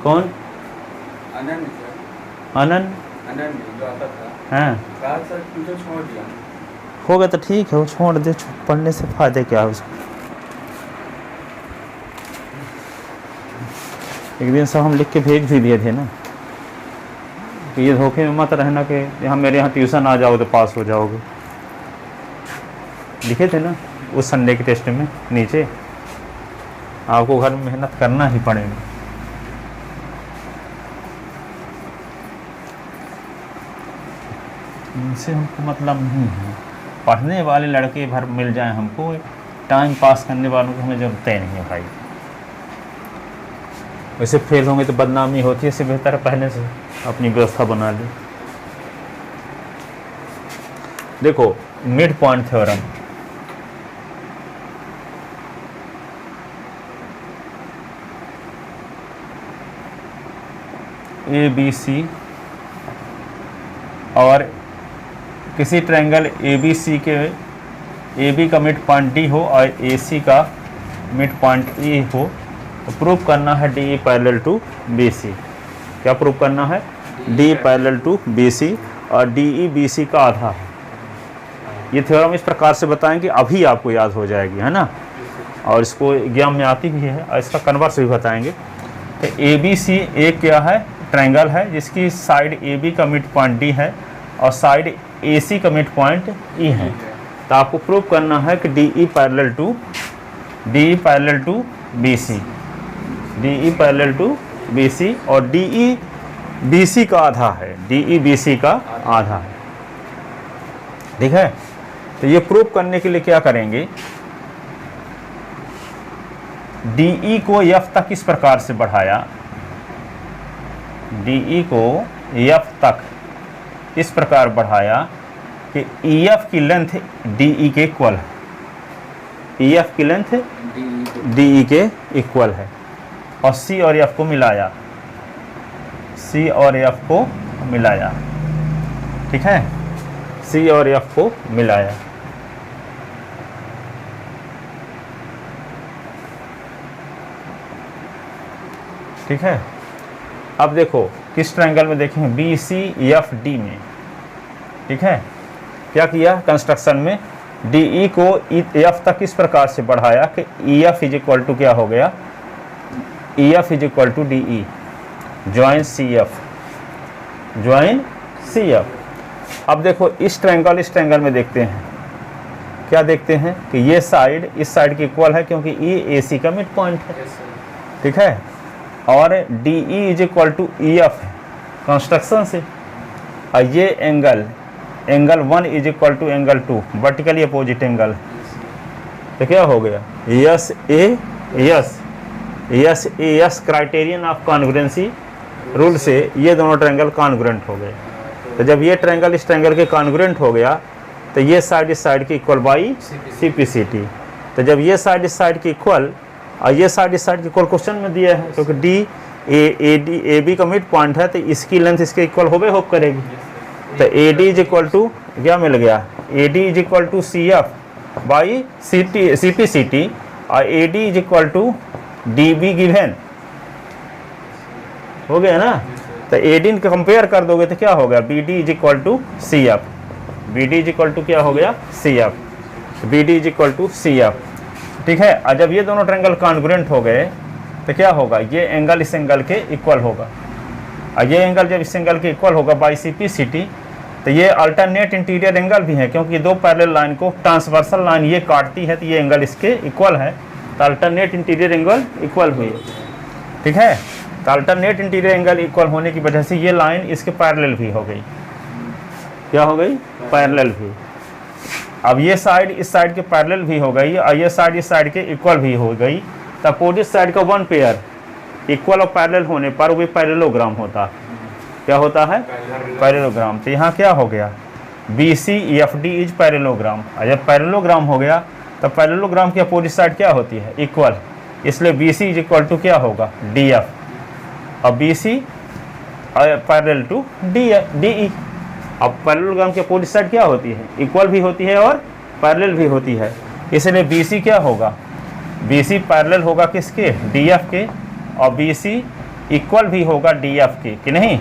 कौन? अनन्य सर। अनन्य? अनन्य जो आता था। हाँ, कहा सर तुझे छोड़ दिया। होगा तो ठीक है, वो छोड़ दे, पढ़ने से फ़ायदे क्या है उसको। एक दिन सब हम लिख के भेज भी दिए थे ना कि ये धोखे में मत रहना कि यहाँ मेरे यहाँ ट्यूशन आ जाओ तो पास हो जाओगे, लिखे थे ना उस संडे के टेस्ट में नीचे। आपको घर में मेहनत करना ही पड़ेगा। इनसे हमको मतलब नहीं है, पढ़ने वाले लड़के भर मिल जाएं हमको, टाइम पास करने वालों को हमें ज़रूरत नहीं है भाई। वैसे फेल होंगे तो बदनामी होती है, इससे बेहतर है पहले से अपनी व्यवस्था बना ली। देखो mid point theorem, A B C और किसी ट्रायंगल ए बी सी के ए बी का मिड पॉइंट डी हो और ए सी का मिड पॉइंट ई हो, तो प्रूव करना है D E parallel to B C. क्या प्रूव करना है? D parallel to B C और डी ई बी सी का आधा है। ये थ्योरम इस प्रकार से बताएंगे अभी आपको याद हो जाएगी, है ना, और इसको एग्जाम में आती भी है, और इसका कन्वर्स भी बताएंगे। तो ए बी सी एक क्या है? ट्रायंगल है जिसकी साइड ए बी का मिड पॉइंट डी है और साइड ए सी का मिड पॉइंट ई है। तो आपको प्रूव करना है कि D E parallel to B C, D E parallel to B C और डी ई बी सी का आधा है, डी ई बी सी का आधा है। ठीक है, तो ये प्रूव करने के लिए क्या करेंगे? डी ई को एफ तक इस प्रकार से बढ़ाया, डी ई को एफ तक इस प्रकार बढ़ाया कि ई एफ की लेंथ डी ई के इक्वल है, ई एफ की लेंथ डी ई के इक्वल है, और सी और एफ को मिलाया, सी और एफ को मिलाया। ठीक है, सी और एफ को मिलाया। ठीक है, अब देखो किस ट्रायंगल में देखेंगे? बी सी एफ डी में। ठीक है, क्या किया कंस्ट्रक्शन में? डी ई को एफ तक इस प्रकार से बढ़ाया कि E F is equal to क्या हो गया? E F is equal to D E join C F, join C F. अब देखो इस ट्रायंगल में देखते हैं, क्या देखते हैं कि ये साइड इस साइड की इक्वल है क्योंकि ई ए सी का मिड पॉइंट है। ठीक है, और D E is equal to E F है कंस्ट्रक्शन से, और ये angle 1 is equal to angle 2 vertically opposite angle. तो क्या हो गया? S A S criterion of congruency rule से ये दोनों ट्रायंगल कॉन्ग्रुएंट हो गए। तो जब ये ट्रायंगल इस ट्रायंगल के कॉन्ग्रुएंट हो गया तो ये साइड इस साइड की equal by C P C T. तो जब ये साइड इस साइड की इक्वल और ये साइड इस साइड की इक्वल क्वेश्चन में दिया है, क्योंकि डी ए बी का मिड पॉइंट है तो इसकी लेंथ इसके इक्वल होप करेगी। तो A D is equal to क्या मिल गया? A D is equal to C F by C P C T, और A D is equal to D B given हो गया ना। तो ए डी कंपेयर कर दोगे तो क्या हो गया? B D is equal to C F, B D is equal to क्या हो गया? C F, B D is equal to C F. ठीक है, और जब ये दोनों ट्रायंगल कॉन्ग्रुएंट हो गए तो क्या होगा? ये एंगल इस एंगल के इक्वल होगा, और ये एंगल जब इस एंगल के इक्वल होगा by C P C T, तो ये अल्टरनेट इंटीरियर एंगल भी है क्योंकि दो पैरेलल लाइन को ट्रांसवर्सल लाइन ये काटती है, तो ये एंगल इसके इक्वल है, तो अल्टरनेट इंटीरियर एंगल इक्वल हुई। ठीक है, तो अल्टरनेट इंटीरियर एंगल इक्वल होने की वजह से ये लाइन इसके पैरेलल भी हो गई। क्या हो गई? पैरेलल भी। अब ये साइड इस साइड के पैरेलल भी हो गई और ये साइड इस साइड के इक्वल भी हो गई। तो अपोजिट साइड का वन पेयर इक्वल और पैरेलल होने पर वो पैरेललोग्राम होता है। क्या होता है? पैरेललोग्राम। तो यहाँ क्या हो गया? B C F D is parallelogram. और जब पैरेललोग्राम हो गया तो पैरेललोग्राम की अपोजिट साइड क्या होती है? इक्वल। इसलिए B C is equal to क्या होगा? डी एफ, और B C parallel to D E. अब पैरेललोग्राम की अपोजिट साइड क्या होती है? इक्वल भी होती है और पैरेलल भी होती है। इसलिए बी सी क्या होगा? बी सी पैरेलल होगा किसके? डी एफ के, और बी सी इक्वल भी होगा डी एफ के कि नहीं।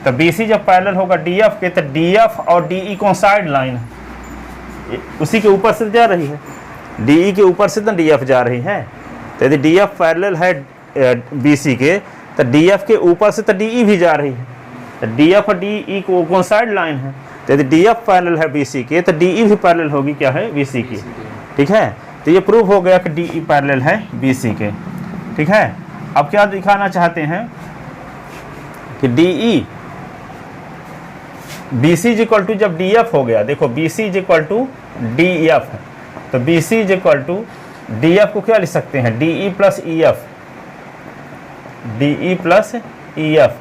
तो बी सी जब पैरेलल होगा डी एफ के तो डी एफ और डी ई कोइंसाइड लाइन है, उसी के ऊपर से जा रही है, डी ई के ऊपर से तो डी एफ जा रही है। तो यदि डी एफ पैरेलल है बी सी के तो डी एफ के ऊपर से तो डी ई भी जा रही है। तो डी एफ और डी ई को कोइंसाइड लाइन है, तो यदि डी एफ पैरेलल है बी सी के तो डी ई भी पैरेलल होगी क्या है, बी सी की। ठीक है, तो ये प्रूव हो गया कि डी ई पैरेलल है बी सी के। ठीक है, अब क्या दिखाना चाहते हैं कि D E B C is equal to, जब डी एफ हो गया, देखो B C is equal to D F है, तो B C is equal to D F को क्या लिख सकते हैं, D E plus E F, D E plus E F.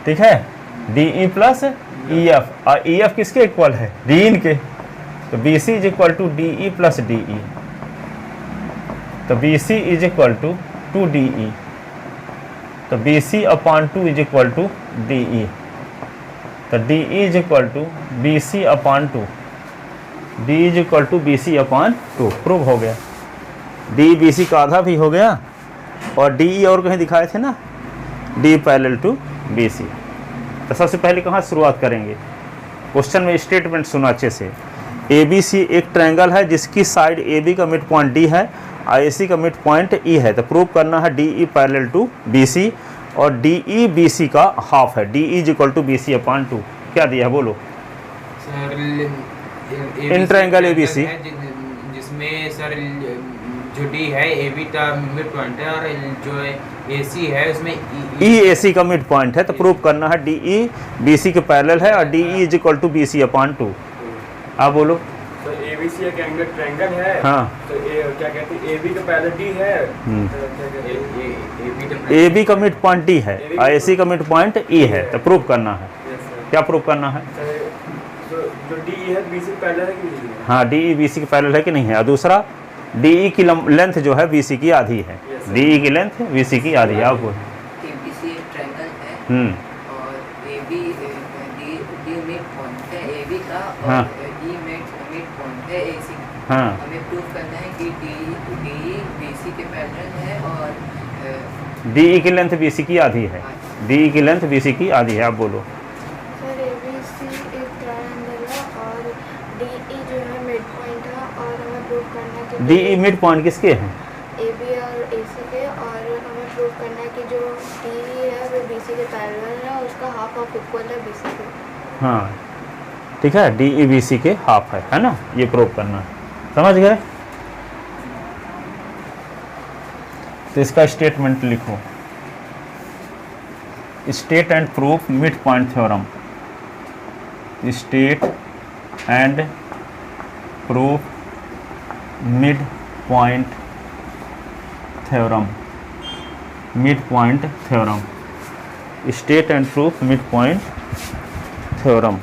ठीक है, D E plus E F, और ई एफ किसके इक्वल है, डी इन के। तो B C is equal to D E plus D E, तो B C is equal to D E, तो B C upon two is equal to D E, तो D E is equal to B C upon two, D is equal to B C upon two. Prove हो गया, D B C का आधा भी हो गया, और डी ई और कहीं दिखाए थे ना, D parallel to B C. तो सबसे पहले कहाँ शुरुआत करेंगे, क्वेश्चन में स्टेटमेंट सुना अच्छे से। ए बी सी एक ट्रायंगल है जिसकी साइड ए बी का मिड पॉइंट डी है, आई सी का मिड पॉइंट ई है। तो प्रूव करना है D E parallel to B C, और डी ई बी सी का हाफ है, D E is equal to B C upon two. क्या दिया है बोलो sir, in triangle A B C, जिसमें सर जो डी है ए बी का मिड पॉइंट है, और जो ए सी है उसमें ई ए सी का मिड पॉइंट है। तो प्रूव करना है डी ई बी सी के पैरेलल है, और D E is equal to B C upon two. आप बोलो। तो एबीसी एक एंगल ट्रायंगल है। हाँ, तो क्या कहते हैं, एबी का पैरेलल डी है। ए बी का मिड पॉइंट डी है और ए सी का मिड पॉइंट ई है। तो प्रूव करना है, क्या प्रूव करना है, तो जो डी है बीसी का पैरेलल है कि नहीं है? हाँ, डी ई बी सी के पैरेलल है कि नहीं है। और दूसरा डी ई की लेंथ जो है बी सी की आधी है, डी ई की लेंथ बी सी की आधी है। आप बोलो। एबीसी एक ट्रायंगल है और एबी डी मिड पॉइंट है एबी का, हाँ। और ई मिड पॉइंट है एसी का। हाँ, हमें प्रूव करना है कि डी बीसी के पैरेलल है और डी ई की लेंथ बी सी की आधी है, डी ई की लेंथ बी सी की आधी है। आप बोलो। सर एबीसी एक ट्रायंगल है और डीई जो है मिड पॉइंट है, और हमें प्रूव करना है कि डी ई मिड पॉइंट किसके हैं, एबी और एसी के, और हमें प्रूव करना है कि जो डीई है वो बीसी के पैरेलल है और उसका हाफ ऑफ इक्वल है बीसी के। हाँ ठीक है, डी ई बी सी के हाफ है ना, ये प्रूव करना है। समझ गए। तो इसका स्टेटमेंट लिखो, state and proof mid point theorem, state and proof mid point theorem, mid point theorem, state and proof mid point theorem.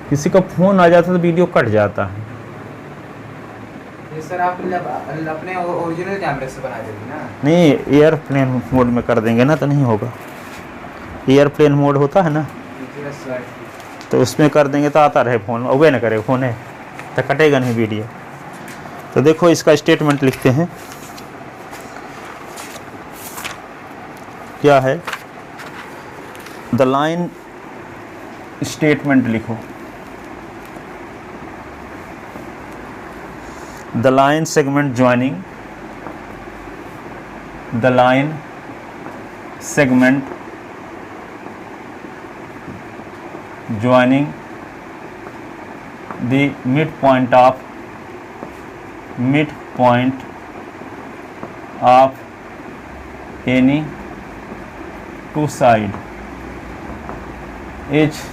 किसी का फोन आ जाता है तो वीडियो कट जाता है। ये सर आप अपने ओरिजिनल कैमरे से बना देंगे ना? नहीं, एयरप्लेन मोड में कर देंगे ना तो नहीं होगा। एयरप्लेन मोड होता है ना, तो उसमें कर देंगे तो आता रहे फोन, उगे ना करे फोन है तो कटेगा नहीं वीडियो। तो देखो इसका स्टेटमेंट लिखते हैं, क्या है, द लाइन स्टेटमेंट लिखो, the line segment joining, the line segment joining the midpoint of any two side is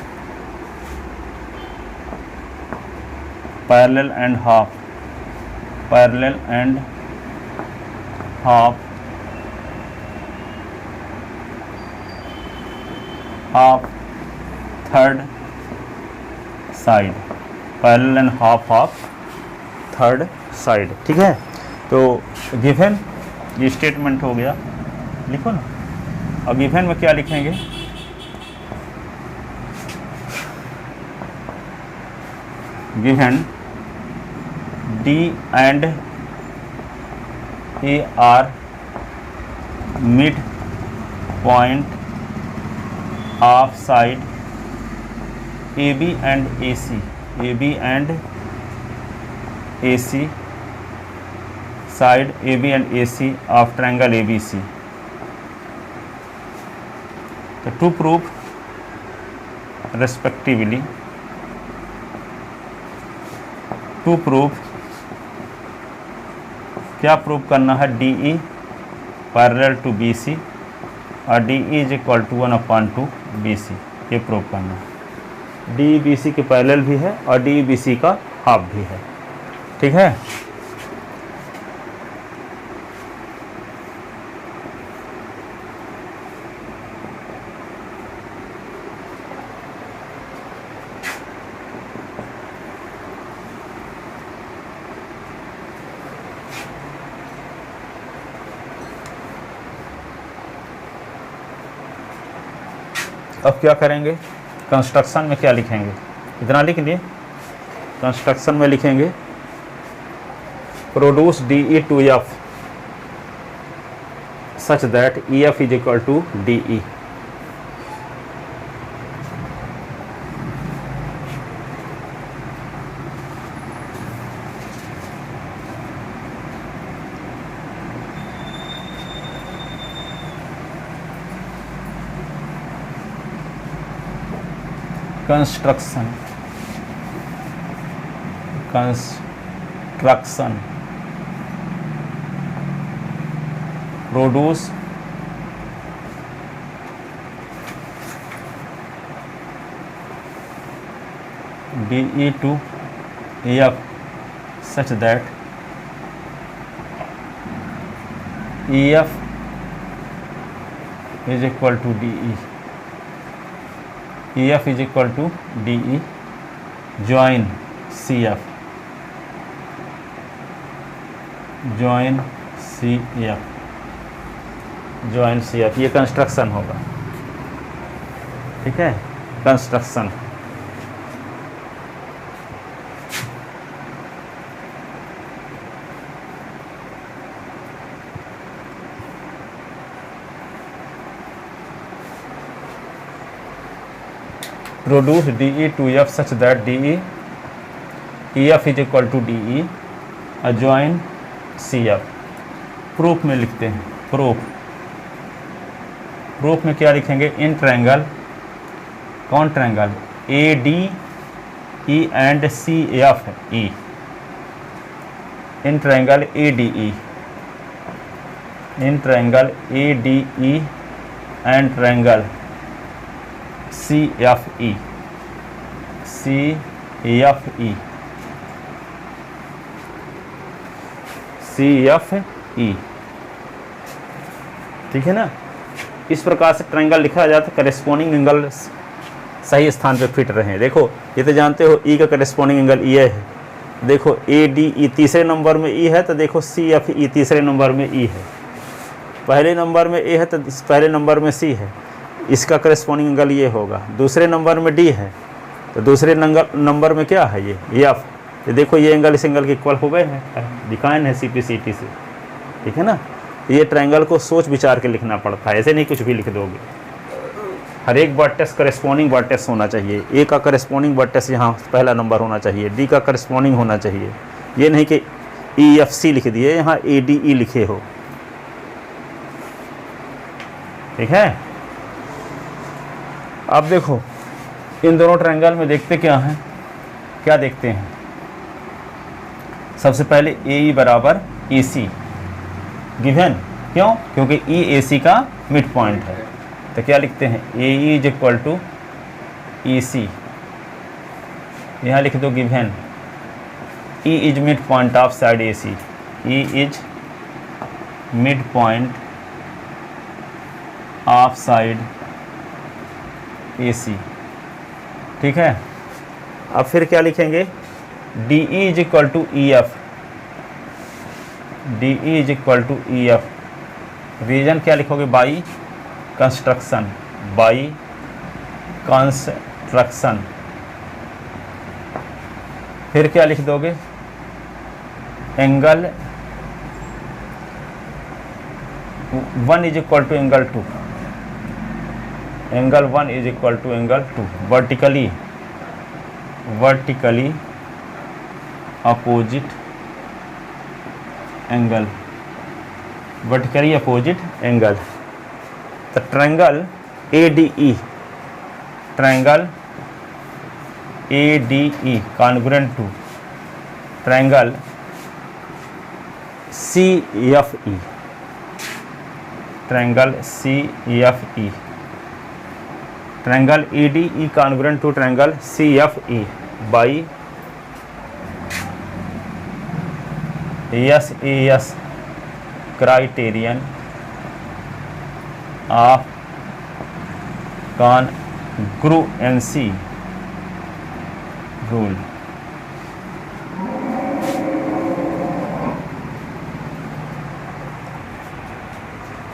parallel and half half third side, parallel and half of third side. ठीक है, तो given ये statement हो गया, लिखो ना। अब गिवन में क्या लिखेंगे, given D and A are mid point of side AB and AC, AB and AC, side AB and AC of triangle ABC. So to prove respectively, to prove क्या प्रूव करना है, DE पैरेलल टू BC और DE is equal to 1/2 BC, ये prove करना है। DE BC के parallel भी है और DE BC का हाफ भी है, ठीक है। अब क्या करेंगे, कंस्ट्रक्शन में क्या लिखेंगे, इतना लिख लिए। कंस्ट्रक्शन में लिखेंगे produce DE to F such that EF is equal to DE। Construction produce DE to EF such that EF is equal to DE, EF is equal to DE, join CF, join CF, join CF, ये construction होगा, ठीक है। Construction produce DE to F such that DE EF is equal to DE join CF। Proof में लिखते हैं, proof में क्या लिखेंगे, इन ट्रायंगल, कौन triangle, ADE and CFE, in triangle ADE, in triangle ADE and triangle CFE, CFE, CFE, ठीक है ना। इस प्रकार से ट्रायंगल लिखा जाता है, करेस्पॉन्डिंग एंगल सही स्थान पे फिट रहे। देखो ये तो जानते हो E का करेस्पॉन्डिंग एंगल ये है, देखो ADE तीसरे नंबर में E है, तो देखो CFE तीसरे नंबर में E है, पहले नंबर में A है तो पहले नंबर में C है, इसका करेस्पॉन्डिंग एंगल ये होगा। दूसरे नंबर में D है तो दूसरे नंबर में क्या है, ये F। ये देखो ये एंगल इस एंगल के इक्वल हो गए हैं, दिखाए हैं CPCT से, ठीक है ना। ये ट्रायंगल को सोच विचार के लिखना पड़ता है, ऐसे नहीं कुछ भी लिख दोगे। हर एक वर्टेक्स करेस्पॉन्डिंग वर्टेक्स होना चाहिए, A का करेस्पॉन्डिंग वर्टेक्स यहाँ पहला नंबर होना चाहिए, D का करेस्पॉन्डिंग होना चाहिए। ये नहीं कि EFC लिख दिए, यहाँ ADE लिखे हो, ठीक है। अब देखो इन दोनों ट्रायंगल में देखते क्या हैं, क्या देखते हैं, सबसे पहले AE बराबर EC गिवन, क्यों, क्योंकि E AC का मिड पॉइंट है, तो क्या लिखते हैं, AE is equal to EC, यहाँ लिख दो given E is mid point of side AC, E is mid point of side AC, ठीक है। अब फिर क्या लिखेंगे, DE is equal to EF, DE is equal to EF, reason क्या लिखोगे, बाई कंस्ट्रक्शन, बाई कंस्ट्रक्शन, फिर क्या लिख दोगे, angle 1 is equal to angle 2, angle 1 is equal to angle 2, vertically opposite angle, vertically opposite angle. तो triangle ADE, triangle ADE congruent to triangle CFE, triangle CFE, triangle ADE congruent to triangle CFE by SAS criterion of congruency rule.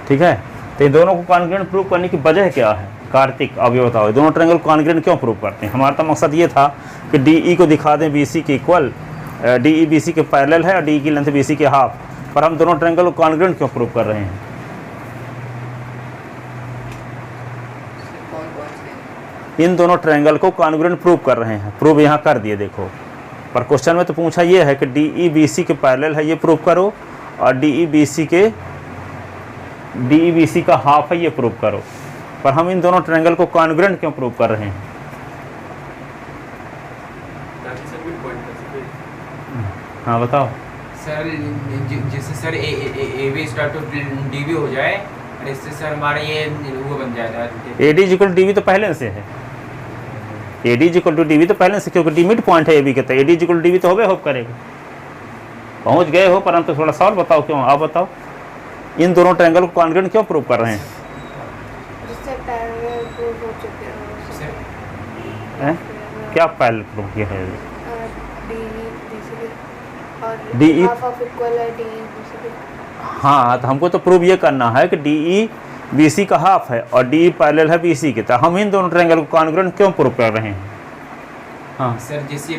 ठीक है, तो ये दोनों को congruent prove करने की वजह क्या है कार्तिक, अब ये बताओ दोनों ट्रायंगल कॉन्ग्रुएंट क्यों प्रूव करते हैं। हमारा तो मकसद ये था कि DE को दिखा दें BC के इक्वल, DE BC के पैरेलल है और DE की लेंथ BC के हाफ, पर हम दोनों ट्रायंगल को कॉन्ग्रुएंट क्यों प्रूव कर रहे हैं। इन दोनों ट्रायंगल को कॉन्ग्रुएंट प्रूव कर रहे हैं, प्रूव यहाँ कर दिए देखो, पर क्वेश्चन में तो पूछा ये है कि DE BC के पैरेलल है ये प्रूव करो, और DE BC का हाफ है ये प्रूव करो, पर हम इन दोनों ट्रायंगल को कॉन्ग्रुएंट क्यों प्रूव कर रहे हैं। ताकि सब मिड पॉइंट कर सके। हाँ बताओ सर जिससे sir AB start to DB हो जाए, और इससे सर हमारा ये वो बन जाएगा AD इक्वल DB तो पहले से है, AD इक्वल टू DB तो पहले से, क्योंकि D मिड पॉइंट है AB के, तो AD इक्वल DB तो होवे होप करेगा, पहुंच गए हो, परंतु थोड़ा सवाल बताओ क्यों, आप बताओ इन दोनों ट्रायंगल को कॉन्ग्रुएंट क्यों प्रूव कर रहे हैं। जिससे पैरेलल प्रूव हो चुके हैं। हैं? क्या पैरेलल प्रूव किया है। DE हाफ ऑफ इक्वल है DE BC के। हाँ, तो हमको तो प्रूव ये करना है कि DE BC का हाफ है और DE पैरेलल है BC के, तो हम इन दोनों ट्रायंगल को कॉन्ग्रुएंट क्यों प्रूव कर रहे हैं। हाँ सर जिससे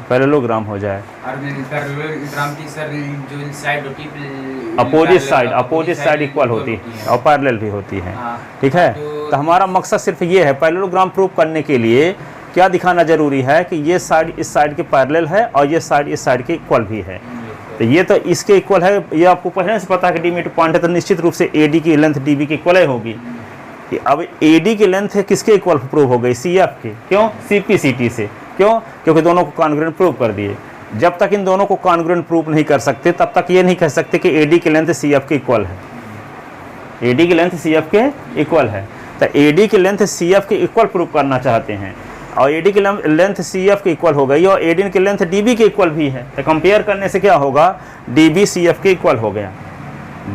पैरेललोग्राम हो जाए, और पैरेललोग्राम की सर जो साइड होती है अपोजिट साइड इक्वल होती है और पैरेलल भी होती है। हाँ, ठीक है, तो हमारा मकसद सिर्फ ये है, पैरेललोग्राम प्रूव करने के लिए क्या दिखाना जरूरी है कि ये साइड इस साइड के पैरेलल है और ये साइड इस साइड के इक्वल भी है। तो ये तो इसके इक्वल है, ये आपको पहले से पता है कि D मिड पॉइंट है, तो निश्चित रूप से AD की लेंथ DB की इक्वल होगी। अब AD की लेंथ है किसके इक्वल प्रूव हो गई, CF के, क्यों CP/CT से, क्यों, क्योंकि दोनों को कॉन्ग्रुएंट प्रूव कर दिए। जब तक इन दोनों को कॉन्ग्रुएंट प्रूव नहीं कर सकते तब तक ये नहीं कह सकते कि AD की लेंथ CF के इक्वल है, AD की लेंथ CF के इक्वल है। तो AD की लेंथ CF के इक्वल प्रूव करना चाहते हैं, और AD की लेंथ CF के इक्वल हो गई और AD की लेंथ DB के इक्वल भी है, तो कंपेयर करने से क्या होगा, DB CF के इक्वल हो गया,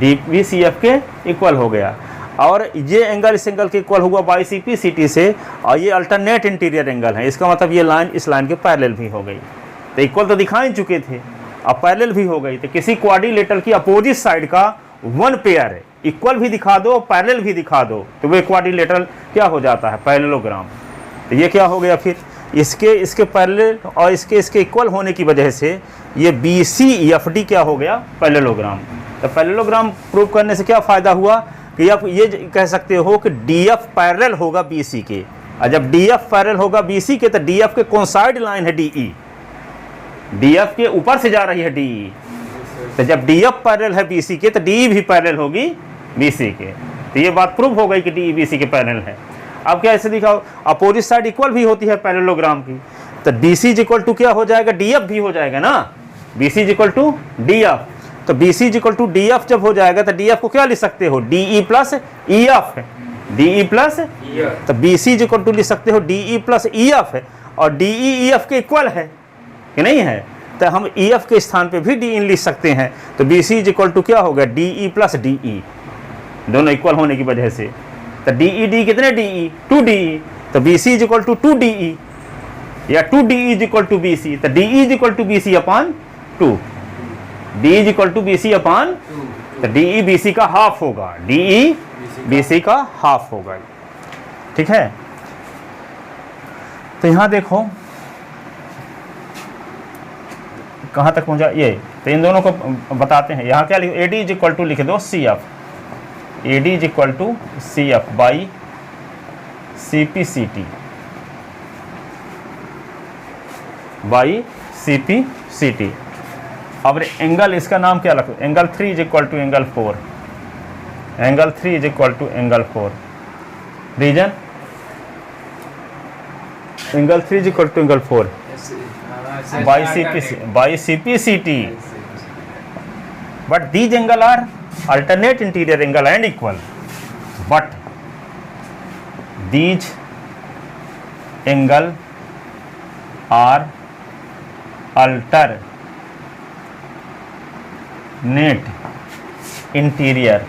DB CF के इक्वल हो गया, और ये एंगल इस एंगल के इक्वल हुआ बाई CP/CT से, और ये अल्टरनेट इंटीरियर एंगल है, इसका मतलब ये लाइन इस लाइन के पैरेलल भी हो गई। तो इक्वल तो दिखा ही चुके थे, अब पैरेलल भी हो गई। तो किसी क्वाड्रिलेटरल की अपोजिट साइड का वन पेयर है, इक्वल भी दिखा दो पैरेलल भी दिखा दो, तो वो क्वाड्रिलेटरल क्या हो जाता है, पैरेललोग्राम। तो ये क्या हो गया फिर, इसके पैरेलल और इसके इक्वल होने की वजह से ये BCFD क्या हो गया, पैरेललोग्राम। तो पैरेललोग्राम प्रूव करने से क्या फ़ायदा हुआ कि आप ये कह सकते हो कि DF पैरेलल होगा BC के, और जब DF पैरेलल होगा BC के तो DF के कौन साइड लाइन है, DE, DF के ऊपर से जा रही है DE, तो जब DF पैरेलल है BC के तो DE भी पैरेलल होगी BC के। तो ये बात प्रूव हो गई कि DE BC के पैरेलल है। अब क्या ऐसे दिखाओ, अपोजिट साइड इक्वल भी होती है पैरेललोग्राम की, तो BC इक्वल टू क्या हो जाएगा, DF भी हो जाएगा ना, BC इक्वल टू DF, तो BC इक्वल टू DF जब हो जाएगा तो DF को क्या लिख सकते हो, DE प्लस EF है, DE प्लस, तो BC इक्वल टू लिख सकते हो DE प्लस EF है, और DE EF के इक्वल है कि नहीं है, तो हम EF के स्थान पे भी DE लिख सकते हैं। तो BC इक्वल टू क्या हो गया, DE प्लस DE, दोनों इक्वल होने की वजह से, तो DE कितने DE, 2DE, तो BC इक्वल टू 2DE या 2DE इक्वल टू BC, तो DE equal to BC upon 2, DE equal to BC upon, तो DE BC का हाफ होगा, DE BC का हाफ होगा। ठीक है, तो यहाँ देखो कहाँ तक पहुँचा ये, तो इन दोनों को बताते हैं। यहाँ क्या लिखो, A D is equal to लिख दो C F, A D is equal to C F by C P C T, by C P C T. अब एंगल इसका नाम क्या रखो, angle 3 is equal to angle 4, angle 3 is equal to angle 4। Reason angle 3 is equal to angle 4 by C P C T. But these angle are alternate interior angle and equal, but these angle are alternate interior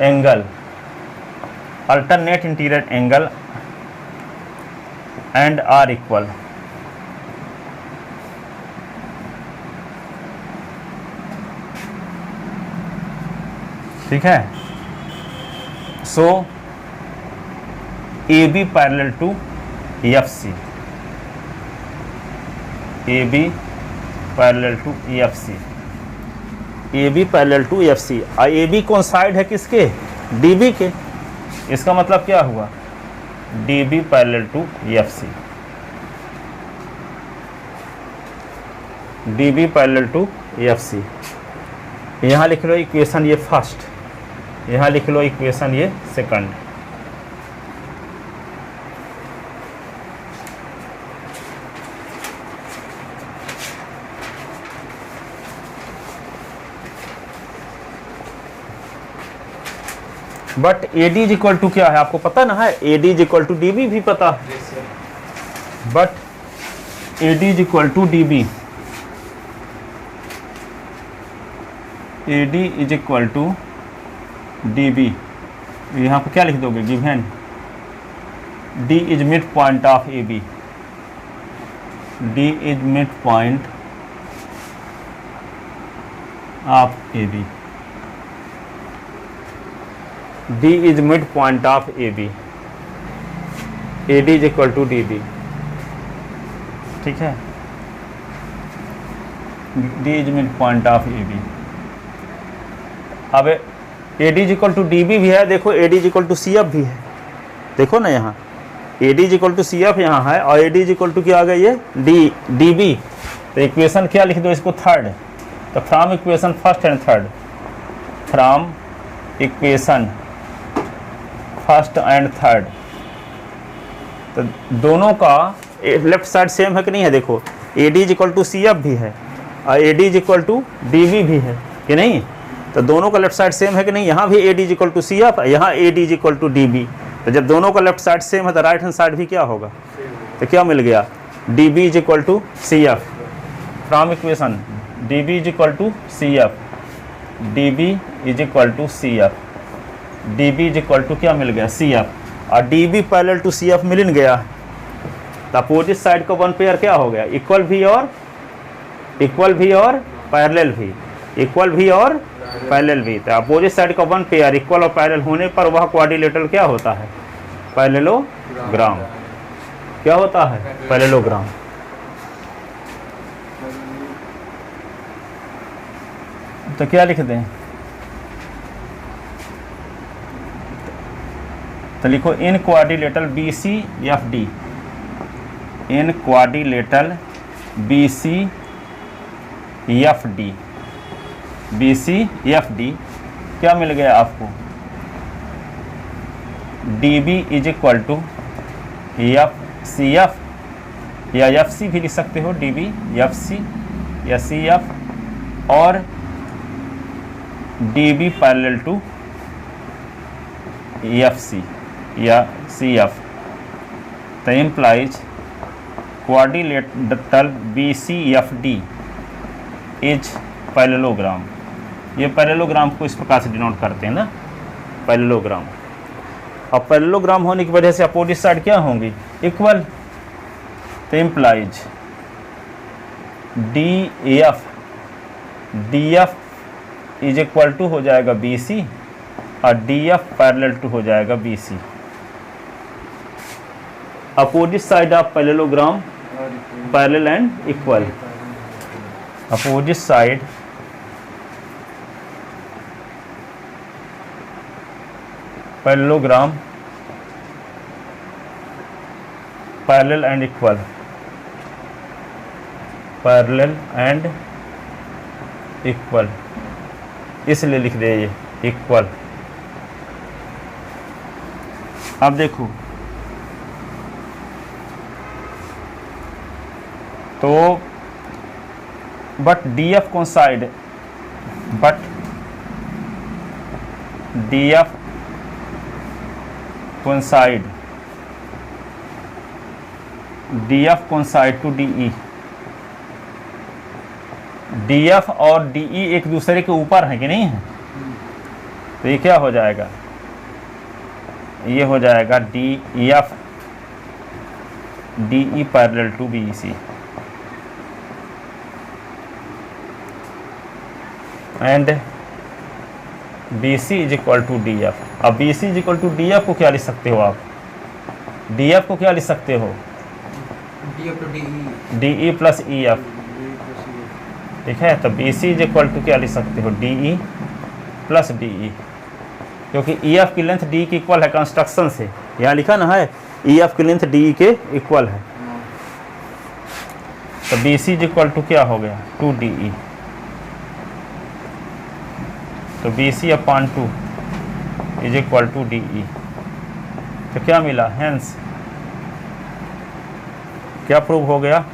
angle, alternate interior angle and are equal। ठीक है, so A B parallel to F C, A B parallel to F C, A B parallel to F C. A B कौन side है किसके, D B के, इसका मतलब क्या हुआ, D B parallel to F C, D B parallel to F C. यहाँ लिख लो इक्वेशन ये फर्स्ट, यहाँ लिख लो इक्वेशन ये second. But A D is equal to क्या है आपको पता ना है, A D is equal to D B भी पता है, but A D is equal to D B, A D is equal to D B. यहाँ पर क्या लिख दोगे, given D is mid point of A B, D is mid point of A B, D is mid point of A B, A D is equal to D B. ठीक है, D is mid point of A B. अब A D is equal to D B भी है, देखो A D is equal to C F भी है, देखो ना यहाँ A D is equal to C F यहाँ है, और A D is equal to क्या आ गया ये डी डी बी। तो इक्वेशन क्या लिख दो इसको, थर्ड। तो from equation first and third, from equation first and third, तो दोनों का लेफ्ट साइड सेम है कि नहीं है, देखो A D is equal to C F भी है और A D is equal to D B भी है कि नहीं, तो दोनों का लेफ्ट साइड सेम है कि नहीं। यहाँ भी A D is equal to C F, यहाँ A D is equal to D B. तो जब दोनों का लेफ्ट साइड सेम है तो राइट हैंड साइड भी क्या होगा, तो क्या मिल गया, D B is equal to C F. From equation D B is equal to C F, D B is equal to C F, D B is equal to क्या मिल गया, सी एफ, और D B parallel to C F मिल गया। तो opposite side का one pair क्या हो गया, इक्वल भी और पैरेलल भी, इक्वल भी और पैरेलल भी। तो अपोजिट साइड का वन पेयर इक्वल और पैरेलल होने पर वह क्वाड्रिलेटरल क्या होता है, पैरेललोग्राम। क्या होता है, पैरेललोग्राम। तो क्या लिख दें, तो लिखो in quadrilateral B C F D, in quadrilateral B C F D, B C F D क्या मिल गया आपको, D B is equal to F C F, या एफ सी भी लिख सकते हो, डी बी एफ सी या सी एफ, और D B parallel to F C या सी एफ। तो implies quadrilateral B C F D is parallelogram. ये पैरेललोग्राम को इस प्रकार से डिनोट करते हैं ना, पैरेललोग्राम। अब पैरेललोग्राम होने की वजह से अपोजिट साइड क्या होंगी, इक्वल। तो implies D F is equal to हो जाएगा बी सी, और डी एफ पैरेलल टू हो जाएगा B C. Opposite side of parallelogram parallel and equal, opposite side parallelogram parallel and equal, parallel and equal, इसलिए लिख दे ये इक्वल। अब देखो तो but D F coincide, but D F coincide, D F coincide to D E, D F और D E एक दूसरे के ऊपर है कि नहीं है, तो ये क्या हो जाएगा, ये हो जाएगा D F D E parallel to B C, and B C is equal to D F. अब B C is equal to D F को क्या लिख सकते हो आप, डी एफ को क्या लिख सकते हो, D E plus E F, ठीक है। तो B C is equal to क्या लिख सकते हो, D E plus D E, क्योंकि ई एफ की लेंथ डी की इक्वल है कंस्ट्रक्शन से, यहाँ लिखा ना है ई एफ की लेंथ डी के इक्वल है। तो B C is equal to क्या हो गया, टू डी ई, तो B C upon two is equal to D E. तो क्या मिला, हेंस क्या प्रूव हो गया,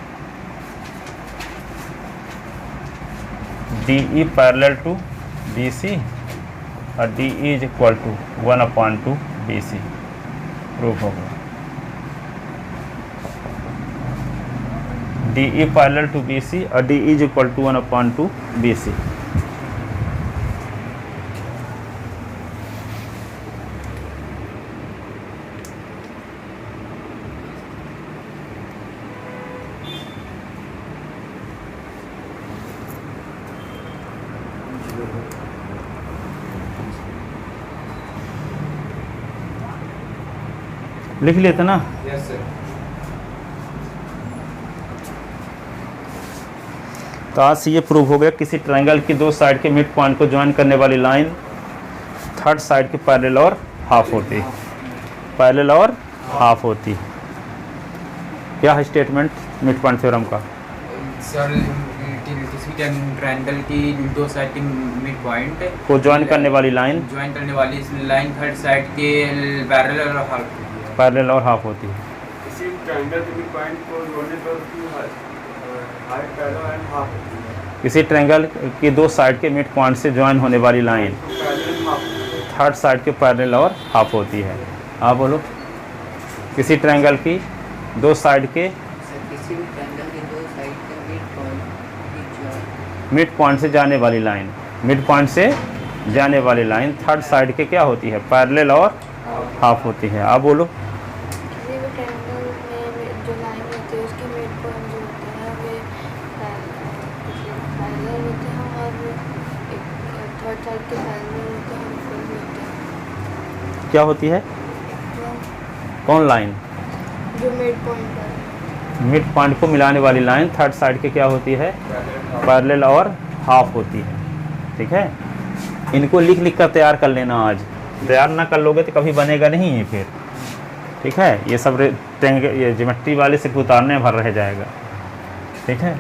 D E parallel to B C और D E is equal to 1/2 B C, prove हो गया। D E parallel to B C और D E is equal to 1/2 B C. लिख लेते ना। Yes sir. तो आज से ये प्रूव हो गया किसी ट्रायंगल की दो साइड के मिड पॉइंट को ज्वाइन करने वाली लाइन थर्ड साइड के पैरेलल और हाफ होती है, पैरेलल और हाफ होती है। क्या है स्टेटमेंट मिड पॉइंट थ्योरम का, सर किसी ट्रायंगल की दो साइड के मिड पॉइंट को ज्वाइन करने वाली लाइन, ज्वाइन करने वाली इस लाइन थर्ड साइड के पैरेलल और हाफ, पैरेलल और हाफ होती है। किसी ट्रायंगल के मिड पॉइंट को जोड़ने पर उसकी हाइट पैरेलल एंड हाफ होती है। किसी ट्रायंगल की दो साइड के मिड पॉइंट से ज्वाइन होने वाली line parallel half, third side के पैरेलल और हाफ होती है। आप बोलो, किसी ट्रायंगल की दो साइड के सर किसी भी ट्रायंगल के दो साइड का मिड पॉइंट से जाने वाली लाइन, मिड पॉइंट से जाने वाली लाइन थर्ड साइड के क्या होती है, पैरेलल और हाफ होती है। आप बोलो, किसी भी ट्रायंगल में जो लाइन होती है उसके मिड पॉइंट जो होते हैं वे पैरेलल होते हैं और एक थर्ड साइड के पैरेलल होते हैं, फिर होते हैं क्या होती है, कौन लाइन, जो मिड पॉइंट पर मिड पॉइंट को मिलाने वाली लाइन थर्ड साइड के क्या होती है, पैरेलल और हाफ होती है। ठीक है, इनको लिख लिख कर तैयार कर लेना, आज तैयार ना कर लोगे तो कभी बनेगा नहीं है फिर। ठीक है, ये सब ये ज्योमेट्री वाले सिर्फ उतारने भर रह जाएगा। ठीक है,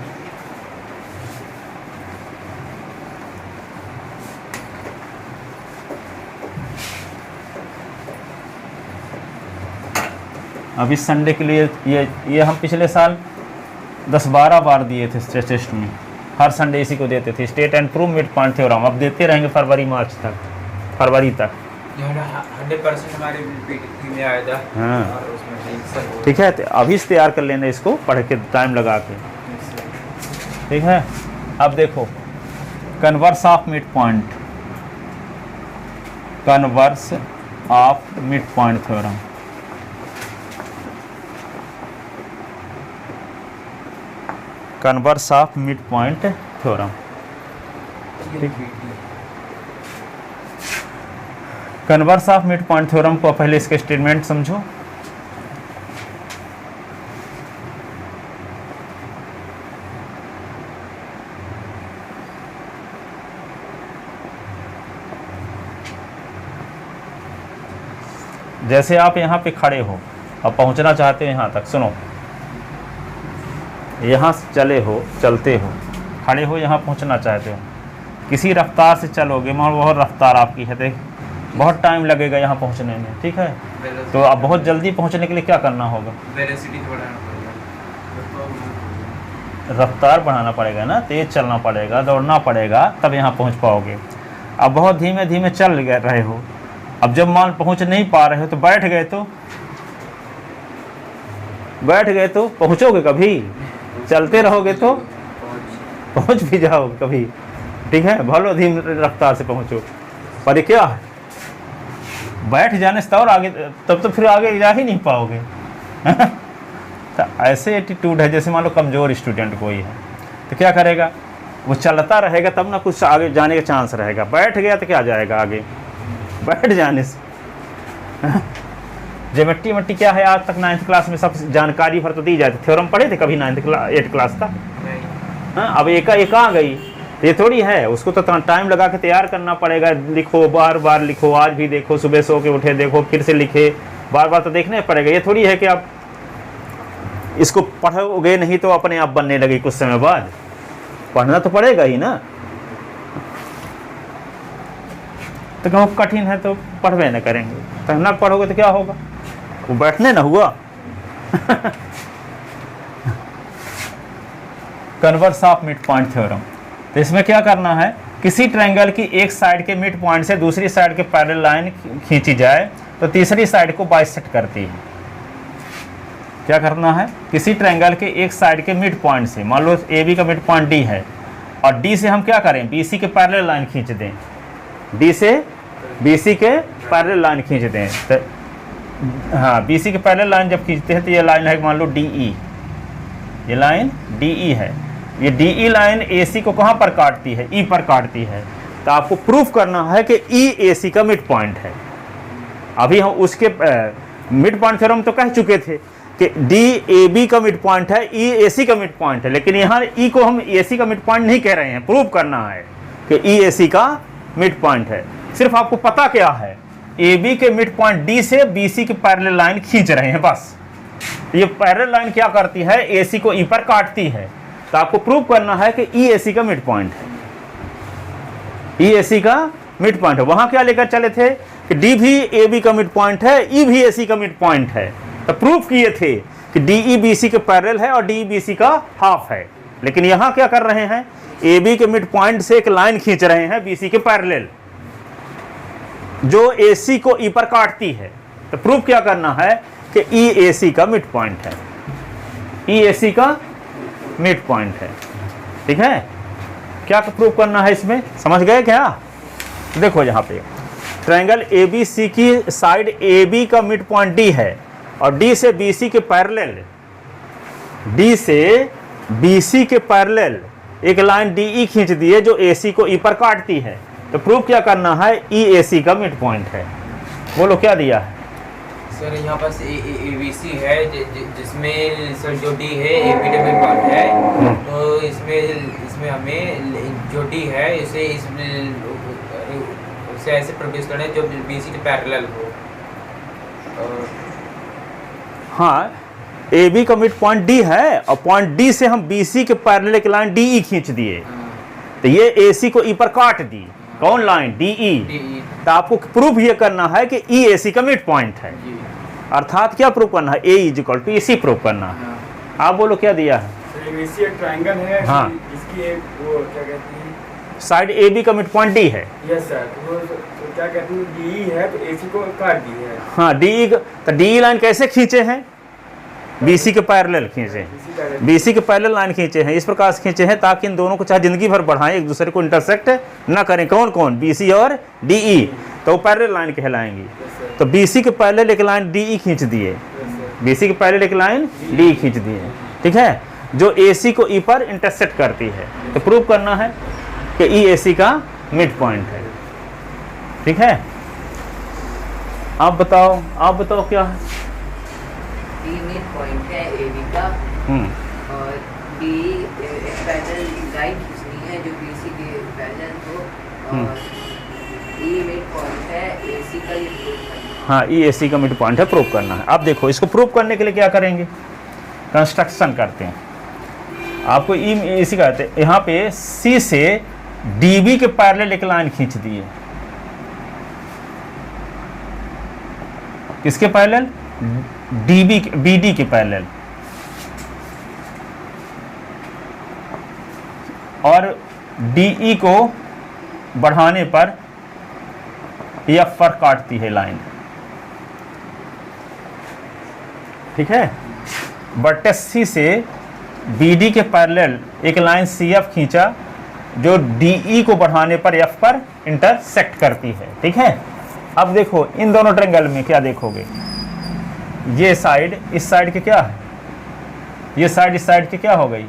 अब इस संडे के लिए ये हम पिछले साल 10-12 बार दिए थे टेस्ट में, हर संडे इसी को देते थे, state and prove mid point theorem. अब देते रहेंगे फरवरी-मार्च तक, फरवरी तक। 100% हमारे पीटीटी में आया था। हाँ, और उसमें सब ठीक है, तो अभी से तैयार कर लेना इसको, पढ़ के टाइम लगा के। ठीक है, अब देखो converse of mid point, converse of mid point theorem. Converse of mid point theorem. Converse of mid point theorem को पहले इसके स्टेटमेंट समझो। जैसे आप यहाँ पे खड़े हो अब पहुँचना चाहते हो यहाँ तक, सुनो, यहाँ से चलते हो, खड़े हो, यहाँ पहुँचना चाहते हो, किसी रफ्तार से चलोगे, मगर बहुत रफ्तार आपकी है, देख बहुत टाइम लगेगा यहाँ पहुँचने में, ठीक है। तो अब बहुत जल्दी पहुँचने के लिए क्या करना होगा, वेलोसिटी बढ़ाना पड़ेगा, रफ्तार बढ़ाना पड़ेगा ना, तेज़ चलना पड़ेगा, दौड़ना पड़ेगा, तब यहाँ पहुँच पाओगे। अब बहुत धीमे धीमे चल रहे हो, अब जब मान पहुँच नहीं पा रहे हो तो बैठ गए तो पहुँचोगे कभी, चलते रहोगे तो पहुँच भी जाओगे कभी, ठीक है, भलो धीमे रफ्तार से पहुँचो। पर ये क्या है, बैठ जाने से और आगे, तब तो फिर आगे जा ही नहीं पाओगे। तो ऐसे एटीट्यूड है, जैसे मान लो कमज़ोर स्टूडेंट कोई है तो क्या करेगा, वो चलता रहेगा तब ना कुछ आगे जाने का चांस रहेगा, बैठ गया तो क्या जाएगा आगे, बैठ जाने से। ज्योमेट्री क्या है, आज तक 9th क्लास में सब जानकारी भर तो दी जाती, थ्योरम पढ़े थे कभी 8th क्लास तक? हाँ, अब एक आ गई, ये थोड़ी है, उसको तो टाइम लगा के तैयार करना पड़ेगा, लिखो, बार बार लिखो, आज भी देखो, सुबह सो के उठे देखो, फिर से लिखे, बार बार तो देखना पड़ेगा। ये थोड़ी है कि आप इसको पढ़ोगे नहीं तो अपने आप बनने लगे कुछ समय बाद, पढ़ना तो पड़ेगा ही ना। तो कहूँ कठिन है तो पढ़वे न करेंगे, तो ना पढ़ोगे तो क्या होगा, वो बैठने ना हुआ। Converse of mid point theorem, तो इसमें क्या करना है, किसी ट्रायंगल की एक साइड के मिड पॉइंट से दूसरी साइड के पैरेलल लाइन खींची जाए तो तीसरी साइड को बाइसेक्ट करती है। क्या करना है, किसी ट्रायंगल के एक साइड के मिड पॉइंट से, मान लो ए बी का मिड पॉइंट डी है, और डी से हम क्या करें, बी सी के पैरेलल लाइन खींच दें, डी से बी सी के पैरेलल लाइन खींच दें। तो हाँ, बी सी के पैरेलल लाइन जब खींचते हैं तो ये लाइन है मान लो डी ई, ये लाइन डी ई है, ये डी ई लाइन ए सी को कहाँ पर काटती है, ई पर काटती है। तो आपको प्रूफ करना है कि ई ए सी का मिड पॉइंट है। अभी हम उसके मिड पॉइंट थ्योरम तो कह चुके थे कि डी ए बी का मिड पॉइंट है, ई ए सी का मिड पॉइंट है, लेकिन यहाँ ई को हम ए सी का मिड पॉइंट नहीं कह रहे हैं, प्रूव करना है कि ई ए सी का मिड पॉइंट है। सिर्फ आपको पता क्या है, ए बी के मिड पॉइंट डी से बी सी की पैरेलल लाइन खींच रहे हैं, बस। ये पैरेलल लाइन क्या करती है, ए सी को ई पर काटती है। तो आपको प्रूव करना है कि ई ए सी का मिड पॉइंट है, ई ए सी का मिड पॉइंट है। वहां क्या लेकर चले थे कि डी भी ए बी का मिड पॉइंट है, ई भी ए सी का मिड पॉइंट है। तो प्रूफ किए थे कि डी ई बी सी के पैरेलल है और डी ई बी सी का हाफ है। लेकिन यहाँ क्या कर रहे हैं, ए बी के मिड पॉइंट से एक लाइन खींच रहे हैं बी सी के पैरेलल, जो ए सी को ई पर काटती है। तो प्रूफ क्या करना है कि ई ए सी का मिड पॉइंट है, ई ए सी का मिड पॉइंट है, ठीक है। क्या प्रूफ करना है इसमें, समझ गए क्या? देखो यहाँ पे ट्रायंगल ए बी सी की साइड ए बी का मिड पॉइंट डी है और डी से बी सी के पैरेलल, डी से बी सी के पैरेलल एक लाइन डी ई खींच दी है जो ए सी को ई पर काटती है। तो प्रूफ क्या करना है, ई ए सी का मिड पॉइंट है। बोलो क्या दिया है सर? यहाँ पास ए बी सी है जिसमें सर जो डी है ए बी डबल पॉइंट है, तो इसमें हमें जो डी है इसे ऐसे प्रोड्यूस करना है जो बी सी के पैरेलल हो। हाँ, ए बी का मिड पॉइंट डी है और पॉइंट डी से हम बी सी के पैरेलल एक लाइन डी ई खींच दिए, तो ये ए सी को ई पर काट दी। कौन लाइन, डी ई। तो आपको प्रूफ ये करना है कि ई ए सी का मिड पॉइंट है, अर्थात क्या प्रूफ करना है, ए इज इक्वल टू इसी प्रूफ करना है। आप बोलो क्या दिया है? ABC एक ट्रायंगल है, हाँ। इसकी एक वो क्या कहते हैं, साइड ए बी का मिड पॉइंट डी है। यस सर, वो तो क्या कहते हैं DE है, तो AC को काट दी है। हाँ, डी ई, तो डी ई लाइन कैसे खींचे हैं, बी सी के पैरेलल खींचे, बी सी के पैरेलल लाइन खींचे हैं, इस प्रकार से खींचे हैं ताकि इन दोनों को चाहे जिंदगी भर बढ़ाएं, एक दूसरे को इंटरसेक्ट ना करें। कौन कौन, बी सी और डी ई, तो वो पैरेलल लाइन कहलाएंगी। तो बी सी के पैरेलल एक लाइन डी ई खींच दिए, बी सी के पैरेलल एक लाइन डी ई खींच दिए, ठीक है, जो ए सी को ई पर इंटरसेक्ट करती है। तो प्रूव करना है कि ई ए सी का मिड पॉइंट है, ठीक है। आप बताओ क्या है? डी मिड पॉइंट है ए बी का, और डी पैरेलल लाइन खींचनी है जो बी सी के पैरेलल हो, और ई मिड पॉइंट है ए सी का, ये प्रूफ करना है। हाँ ई ए सी का मिड पॉइंट है, प्रूव करना है। अब देखो इसको प्रूव करने के लिए क्या करेंगे, कंस्ट्रक्शन करते हैं। आपको ई ए सी कहते हैं, यहाँ पे सी से डी बी के पैरेलल एक लाइन खींच दिए। किसके पैरेलल, डी बी डी के पैरेलल, और डी ई को बढ़ाने पर एफ पर काटती है लाइन, ठीक है। वर्टेक्स सी से बी डी के पैरेलल एक लाइन सी एफ खींचा जो डी ई को बढ़ाने पर एफ पर इंटरसेक्ट करती है, ठीक है। अब देखो इन दोनों ट्रायंगल में क्या देखोगे, ये साइड इस साइड के क्या है, ये साइड इस साइड के क्या हो गई,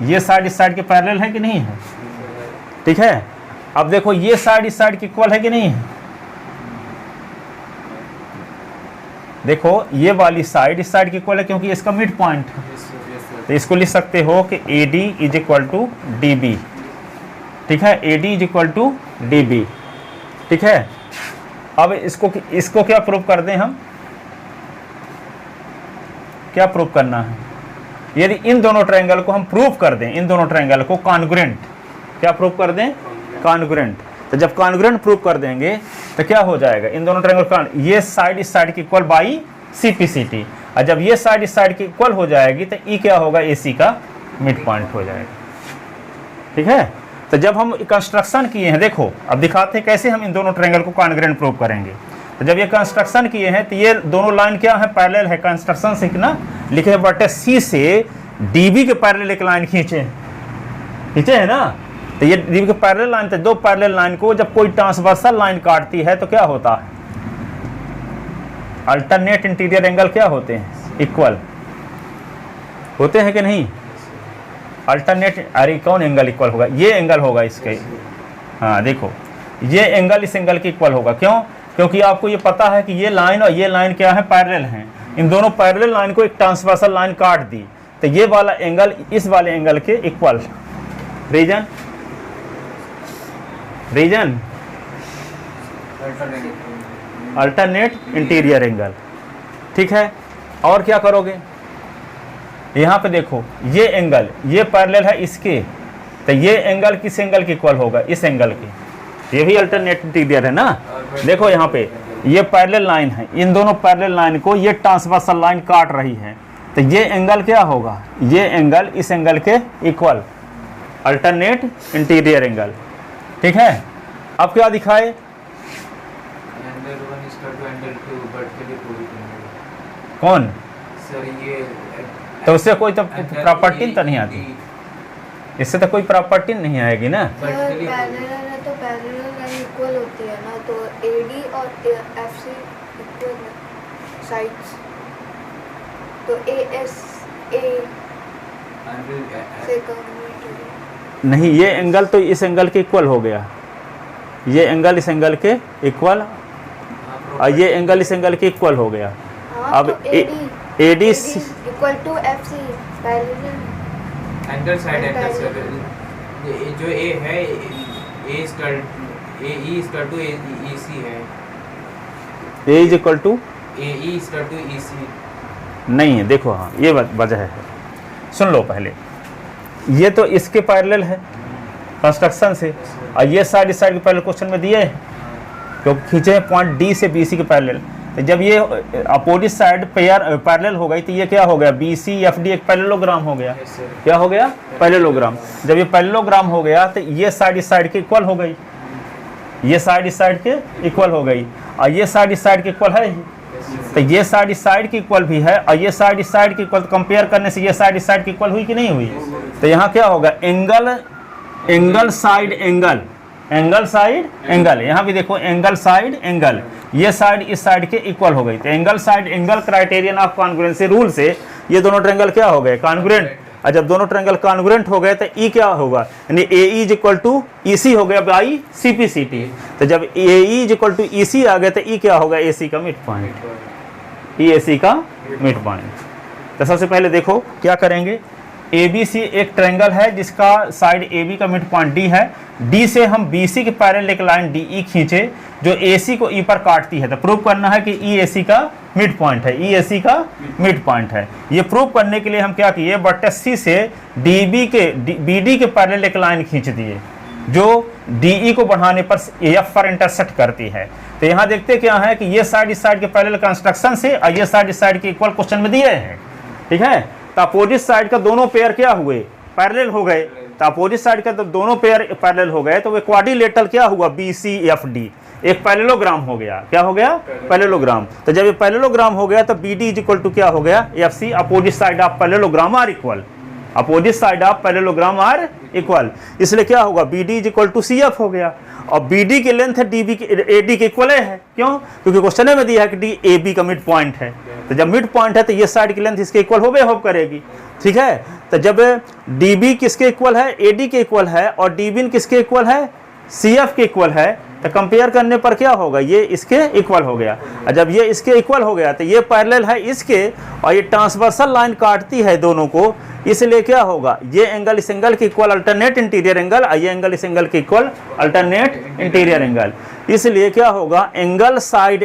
ये साइड इस साइड के पैरेलल है कि नहीं है, ठीक है। अब देखो ये साइड इस साइड के इक्वल है कि नहीं है, देखो ये वाली साइड इस साइड की इक्वल है क्योंकि इसका मिड पॉइंट है। तो इसको लिख सकते हो कि A D is equal to D B, ठीक है, A D is equal to D B, ठीक है। अब इसको क्या प्रूव कर दें हम, क्या प्रूव करना है, यदि इन दोनों ट्रायंगल को हम प्रूव कर दें, इन दोनों ट्रायंगल को कॉन्ग्रुएंट, क्या प्रूव कर दें, कॉन्ग्रुएंट। तो जब कॉन्ग्रुएंट प्रूव कर देंगे तो क्या हो जाएगा, इन दोनों ट्रायंगल ये साइड इस साइड की equal by C P C T, और जब ये साइड इस साइड की इक्वल हो जाएगी तो ई क्या होगा, ए सी का मिड पॉइंट हो जाएगा, ठीक है। तो जब हम कंस्ट्रक्शन किए हैं, देखो अब दिखाते हैं कैसे हम इन दोनों ट्रायंगल को कॉन्ग्रुएंट प्रूव करेंगे। तो जब ये कंस्ट्रक्शन किए हैं तो ये दोनों लाइन क्या है, पैरेलल है, कंस्ट्रक्शन सीखना, लिखे वर्टेक्स सी से डीबी के पैरेलल एक लाइन खींचे है ना। तो ये डीबी के पैरेलल लाइन, तो दो पैरेलल लाइन को जब कोई ट्रांसवर्सल लाइन काटती है तो क्या होता है, अल्टरनेट इंटीरियर एंगल क्या होते हैं, इक्वल होते हैं कि नहीं, अल्टरनेट, अरे कौन एंगल इक्वल होगा, ये एंगल होगा इसके, हाँ देखो ये एंगल इस एंगल के इक्वल होगा, क्यों, क्योंकि आपको ये पता है कि ये लाइन और ये लाइन क्या है, पैरेलल हैं। इन दोनों पैरेलल लाइन को एक ट्रांसवर्सल लाइन काट दी तो ये वाला एंगल इस वाले एंगल के equal, reason alternate interior angle, ठीक है। और क्या करोगे, यहाँ पे देखो ये एंगल, ये पैरेलल है इसके, तो ये एंगल किस एंगल के इक्वल होगा, इस एंगल के, ये भी अल्टरनेट इंटीरियर है ना। देखो यहाँ पे ये पैरेलल लाइन है, इन दोनों पैरेलल लाइन को ये ट्रांसवर्सल लाइन काट रही है, तो ये एंगल क्या होगा, ये एंगल इस एंगल के इक्वल, अल्टरनेट इंटीरियर एंगल, ठीक है। अब क्या दिखाए, कौन सर ये तो उससे कोई तो प्रॉपर्टी तो नहीं आती, इससे तो कोई प्रॉपर्टी नहीं आएगी ना। पैरेलल है तो पैरेलल लाइन इक्वल होती है ना, तो एडी और एफसी इक्वल है साइड्स, तो एएस ए से कॉन्ग्रुएंट नहीं, ये एंगल तो इस एंगल के इक्वल हो गया, ये एंगल इस एंगल के इक्वल, और ये एंगल इस एंगल के इक्वल हो गया। अब AD equal to FC parallel angle side angle sir, जो ए है A equal to A C है, A is equal to A equal to E C नहीं है, देखो हाँ ये वजह है, सुन लो पहले, ये तो इसके पैरेलल है कंस्ट्रक्शन से, और ये साइड इस साइड के पैरेलल क्वेश्चन में दिए हैं, क्योंकि खींचे हैं पॉइंट डी से बी सी के पैरेलल। तो जब ये अपोजिट साइड पैरेलल हो गई तो ये क्या हो गया, बी सी एफ डी एक पैरेललोग्राम हो गया, क्या हो गया, पैरेललोग्राम। जब ये पैरेललोग्राम हो गया तो ये साइड इस साइड के इक्वल हो गई, ये साइड इस साइड के इक्वल हो गई, और ये साइड इस साइड के इक्वल है ही, तो ये साइड इस साइड की इक्वल भी है, और ये साइड इस साइड की इक्वल, कंपेयर करने से ये साइड इस साइड की इक्वल हुई कि नहीं हुई। तो यहाँ क्या होगा, angle side angle, angle side angle, यहाँ भी देखो एंगल साइड एंगल, ये साइड इस साइड के इक्वल हो गई। तो angle side angle criterion of congruency rule से ये दोनों ट्रायंगल क्या हो गए, कॉन्ग्रुएंट। और जब दोनों ट्रायंगल कॉन्ग्रुएंट हो गए तो ई क्या होगा, यानी A is equal to E C हो गया by C P C T. तो जब A is equal to E C आ गया तो ई क्या होगा, ए सी का मिड पॉइंट, ई ए सी का मिड पॉइंट। तो सबसे पहले देखो क्या करेंगे, ABC एक ट्रायंगल है जिसका साइड AB का मिड पॉइंट D है। D से हम BC के पैरेलल एक लाइन DE खींचे जो AC को E पर काटती है, तो प्रूव करना है कि EAC का मिड पॉइंट है, EAC का मिड पॉइंट है। ये प्रूव करने के लिए हम क्या किए, वर्टेक्स C से BD के पैरेलल एक लाइन खींच दिए जो DE को बढ़ाने पर F पर इंटरसेक्ट करती है। तो यहाँ देखते क्या है कि ये साइड इस साइड के पैरेलल कंस्ट्रक्शन से और ये साइड इस साइड के इक्वल क्वेश्चन में दिए हैं, ठीक है। तो अपोजिट साइड का दोनों पेयर क्या हुए, पैरेलल हो गए। तो अपोजिट साइड का जब दोनों पेयर पैरेलल हो गए तो वे क्वाड्रिलेटरल क्या हुआ, BCFD एक पैरेललोग्राम हो गया। क्या हो गया, पैरेललोग्राम। तो जब ये पैरेललोग्राम हो गया तो BD इज इक्वल टू क्या हो गया, FC opposite side of parallelogram are equal, opposite side of parallelogram are equal. इसलिए क्या होगा, BD is equal to CF हो गया। और BD की लेंथ है DB की AD के इक्वल है, क्यों, क्योंकि क्वेश्चन में दिया है कि DAB का मिड पॉइंट है। तो जब मिड पॉइंट है तो ये साइड की लेंथ इसके इक्वल होप करेगी, ठीक है। तो जब DB किसके इक्वल है, AD के इक्वल है, और DB किसके इक्वल है, CF के इक्वल है, तो कंपेयर करने पर क्या होगा, ये इसके इक्वल हो गया। और जब ये इसके इक्वल हो गया तो ये पैरेलल है इसके, और ये ट्रांसवर्सल लाइन काटती है दोनों को, इसलिए क्या होगा, ये एंगल इस एंगल के इक्वल अल्टरनेट इंटीरियर एंगल, और ये एंगल इस एंगल के इक्वल अल्टरनेट इंटीरियर एंगल। इसलिए क्या होगा, angle side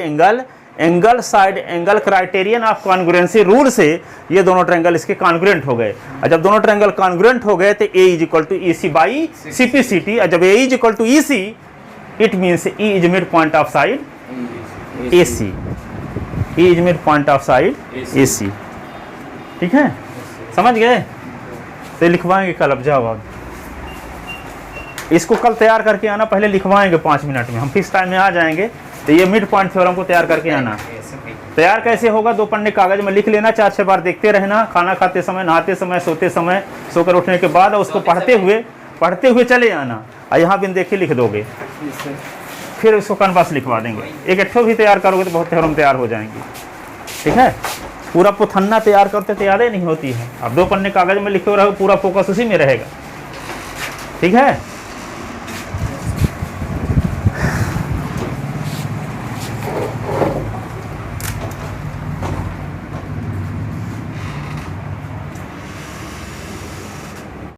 angle criterion of congruency rule से ये दोनों ट्रायंगल इसके कॉन्ग्रुएंट हो गए। और जब दोनों ट्रायंगल कॉन्ग्रुएंट हो गए तो A is equal to EC by CPCT, और जब A is equal to EC it means E is mid point of side AC, E is mid point of side AC, ठीक है, समझ गए। तो लिखवाएंगे कल, अब जाओ आप इसको कल तैयार करके आना, पहले लिखवाएंगे 5 मिनट में, हम फिक्स टाइम में आ जाएंगे। तो ये मिड पॉइंट थ्योरम को तैयार करके आना। तैयार कैसे होगा, 2 पन्ने कागज में लिख लेना, 4-6 बार देखते रहना, खाना खाते समय, नहाते समय, सोते समय, सोकर उठने के बाद, और उसको पढ़ते हुए चले आना। और यहाँ बिन देखे लिख दोगे, फिर उसको कन्वर्स लिखवा देंगे। एक एक्ठो भी तैयार करोगे तो बहुत थ्योरम तैयार हो जाएंगी, ठीक है। पूरा पुथन्ना तैयार करते तो यादें नहीं होती है। अब 2 पन्ने कागज में लिखे रहो, पूरा फोकस उसी में रहेगा, ठीक है।